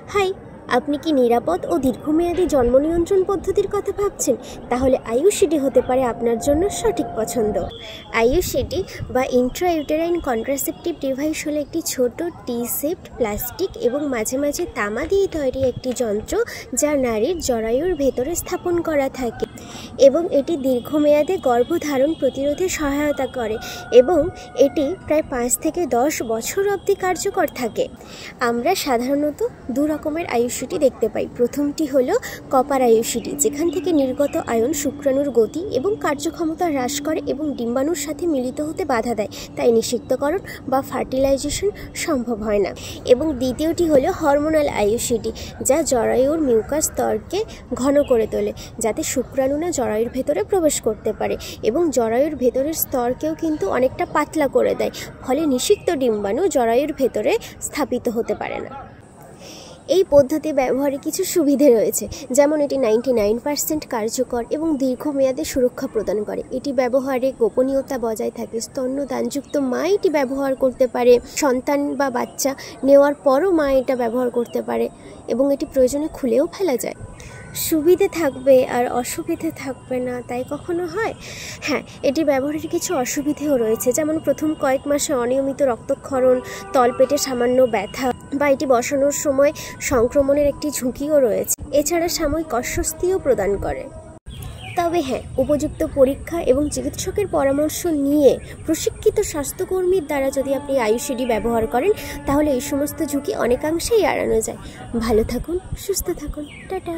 High, আপনি কি নিরাপদ ও দীর্ঘমেয়াদী জন্ম নিয়ন্ত্রণ পদ্ধতির কথা ভাবছেন? তাহলে আইইউসিডি হতে পারে আপনার জন্য সঠিক পছন্দ। আইইউসিডি বা ইন্ট্রাইউটেরাইন কন্ট্রাসেপটিভ ডিভাইস হলো একটি ছোট টি-শেপড প্লাস্টিক এবং মাঝে মাঝে তামা দিয়ে তৈরি একটি যন্ত্র যা নারীর জরায়ুর ভেতরে স্থাপন করা থাকে এবং এটি দীর্ঘমেয়াদে গর্ভধারণ প্রতিরোধে সহায়তা করে এবং এটি প্রায় 5 থেকে 10 বছর অবধি কার্যকর থাকে। আমরা সাধারণত দু রকমের আইইউসিডি দেখতে পাই। প্রথমটি হলো কপার আইইউসিডি, যেখান থেকে নির্গত আয়ন শুক্রাণুর গতি এবং কার্যক্ষমতা হ্রাস করে এবং ডিম্বাণুর সাথে মিলিত হতে বাধা দেয়, তাই নিষিক্তকরণ বা ফার্টিলাইজেশন সম্ভব হয় না। এবং দ্বিতীয়টি হলো হরমোনাল আইইউসিডি, যা জরায়ুর মিউকাস স্তরকে ঘন করে তোলে যাতে শুক্রাণু না জরায়ুর ভেতরে প্রবেশ করতে পারে এবং জরায়ুর ভেতরের স্তরকেও কিন্তু অনেকটা পাতলা করে দেয়, ফলে নিষিক্ত ডিম্বাণু জরায়ুর ভেতরে স্থাপিত হতে পারে না। এই পদ্ধতি ব্যবহারে কিছু সুবিধে রয়েছে, যেমন এটি 99% কার্যকর এবং দীর্ঘমেয়াদে সুরক্ষা প্রদান করে। এটি ব্যবহারে গোপনীয়তা বজায় থাকে। স্তন্যদানযুক্ত মা এটি ব্যবহার করতে পারে, সন্তান বা বাচ্চা নেওয়ার পরও মা এটা ব্যবহার করতে পারে এবং এটি প্রয়োজনে খুলেও ফেলা যায়। সুবিধে থাকবে আর অসুবিধে থাকবে না, তাই কখনো হয়? হ্যাঁ, এটি ব্যবহারের কিছু অসুবিধেও রয়েছে, যেমন প্রথম কয়েক মাসে অনিয়মিত রক্তক্ষরণ, তলপেটে সামান্য ব্যথা বা এটি বসানোর সময় সংক্রমণের একটি ঝুঁকিও রয়েছে। এছাড়া সাময়িক অস্বস্তিও প্রদান করে। তবে হ্যাঁ, উপযুক্ত পরীক্ষা এবং চিকিৎসকের পরামর্শ নিয়ে প্রশিক্ষিত স্বাস্থ্যকর্মীর দ্বারা যদি আপনি আইইউসিডি ব্যবহার করেন, তাহলে এই সমস্ত ঝুঁকি অনেকাংশেই এড়ানো যায়। ভালো থাকুন, সুস্থ থাকুন, টাটা।